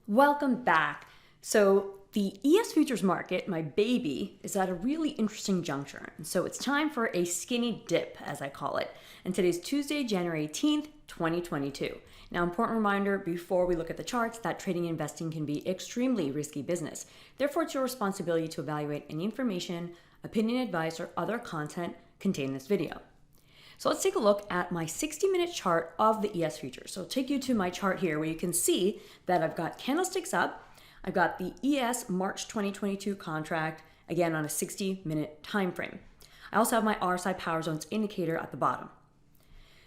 Welcome back. So the ES futures market, my baby, is at a really interesting juncture. And so it's time for a skinny dip, as I call it. And today's Tuesday, January 18th, 2022. Now, important reminder before we look at the charts that trading and investing can be extremely risky business. Therefore, it's your responsibility to evaluate any information, opinion, advice, or other content contained in this video. So let's take a look at my 60-minute chart of the ES futures. So I'll take you to my chart here where you can see that I've got candlesticks up. I've got the ES March 2022 contract, again on a 60-minute time frame. I also have my Rsi Power Zones indicator at the bottom.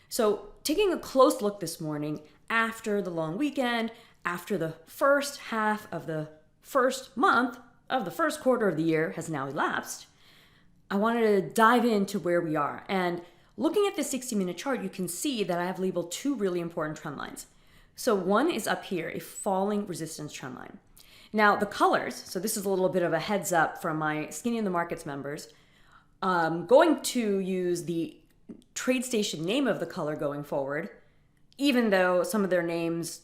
So taking a close look this morning after the long weekend, after the first half of the first month of the first quarter of the year has now elapsed, I wanted to dive into where we are. And looking at the 60-minute chart, you can see that I have labeled two really important trend lines. So one is up here, a falling resistance trend line. Now the colors, so this is a little bit of a heads up from my Skinny in the Markets members. I'm going to use the TradeStation name of the color going forward, even though some of their names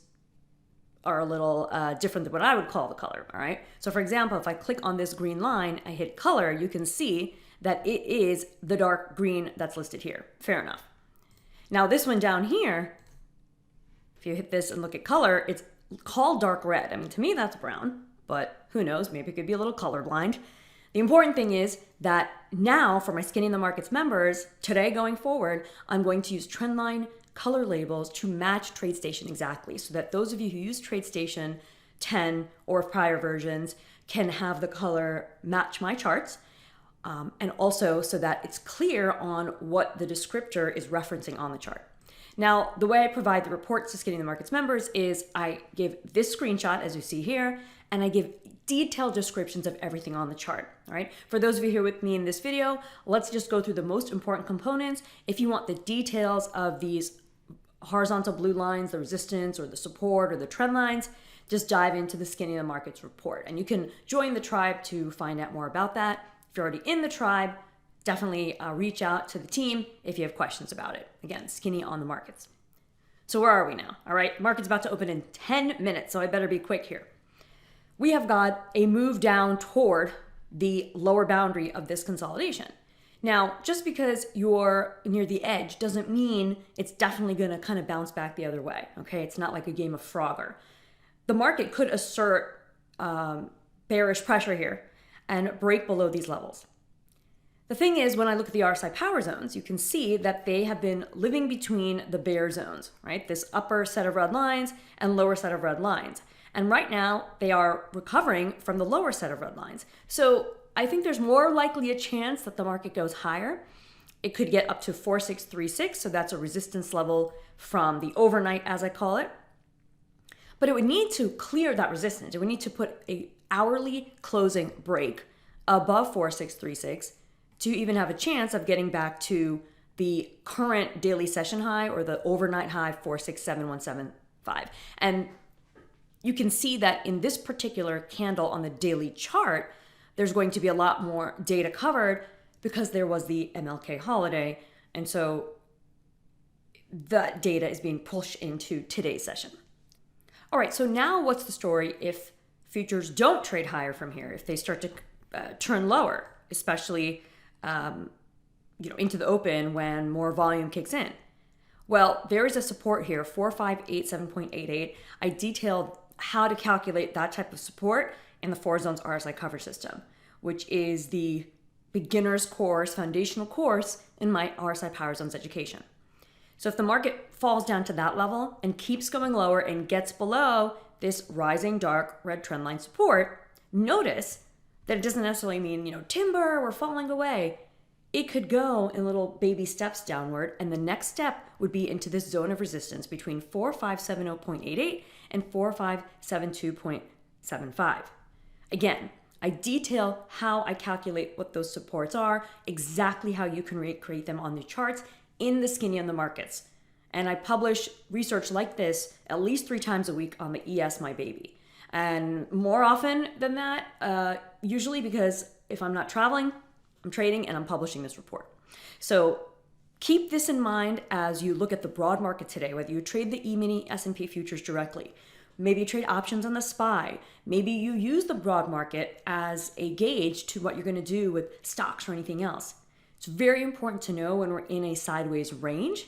are a little different than what I would call the color, all right? So for example, if I click on this green line, I hit color, you can see that it is the dark green that's listed here. Fair enough. Now this one down here, if you hit this and look at color, it's called dark red. I mean, to me that's brown, but who knows, maybe it could be a little colorblind. The important thing is that now for my Skinny in the Markets members, today going forward, I'm going to use trendline color labels to match TradeStation exactly, so that those of you who use TradeStation 10 or prior versions can have the color match my charts. And also so that it's clear on what the descriptor is referencing on the chart. Now, the way I provide the reports to Skinny in the Markets members is I give this screenshot, as you see here, and I give detailed descriptions of everything on the chart, all right? For those of you here with me in this video, let's just go through the most important components. If you want the details of these horizontal blue lines, the resistance or the support or the trend lines, just dive into the Skinny in the Markets report. And you can join the tribe to find out more about that. If you're already in the tribe, definitely reach out to the team if you have questions about it. Again, Skinny on the Markets. So where are we now? All right, market's about to open in 10 minutes, so I better be quick here. We have got a move down toward the lower boundary of this consolidation. Now, just because you're near the edge doesn't mean it's definitely gonna kind of bounce back the other way, okay? It's not like a game of Frogger. The market could assert bearish pressure here and break below these levels. The thing is, when I look at the Rsi Power Zones, you can see that they have been living between the bear zones, right? This upper set of red lines and lower set of red lines. And right now, they are recovering from the lower set of red lines. So I think there's more likely a chance that the market goes higher. It could get up to 4636, so that's a resistance level from the overnight, as I call it. But it would need to clear that resistance. It would need to put a hourly closing break above 4636 to even have a chance of getting back to the current daily session high or the overnight high 467175. And you can see that in this particular candle on the daily chart, there's going to be a lot more data covered because there was the MLK holiday. And so that data is being pushed into today's session. All right, so now what's the story if futures don't trade higher from here, if they start to turn lower, especially into the open when more volume kicks in? Well, there is a support here, 4587.88. I detailed how to calculate that type of support in the 4 Zones RSI cover system, which is the beginner's course, foundational course in my RSI Power Zones education. So if the market falls down to that level and keeps going lower and gets below this rising dark red trend line support, notice that it doesn't necessarily mean, timber, we're falling away. It could go in little baby steps downward, and the next step would be into this zone of resistance between 4570.88 and 4572.75. Again, I detail how I calculate what those supports are, exactly how you can recreate them on the charts in the Skinny on the Markets. And I publish research like this at least 3 times a week on the ES My Baby. And more often than that, usually because if I'm not traveling, I'm trading and I'm publishing this report. So keep this in mind as you look at the broad market today, whether you trade the E-mini S&P futures directly. Maybe you trade options on the SPY. Maybe you use the broad market as a gauge to what you're going to do with stocks or anything else. It's very important to know when we're in a sideways range.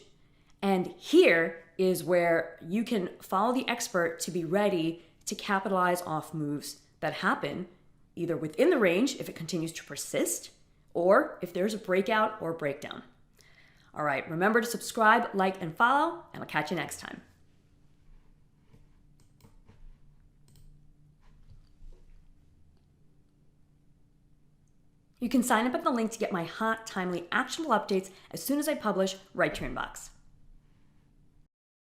And here is where you can follow the expert to be ready to capitalize off moves that happen either within the range if it continues to persist, or if there's a breakout or breakdown. All right, remember to subscribe, like, and follow, and I'll catch you next time. You can sign up at the link to get my hot, timely, actionable updates as soon as I publish right to your inbox.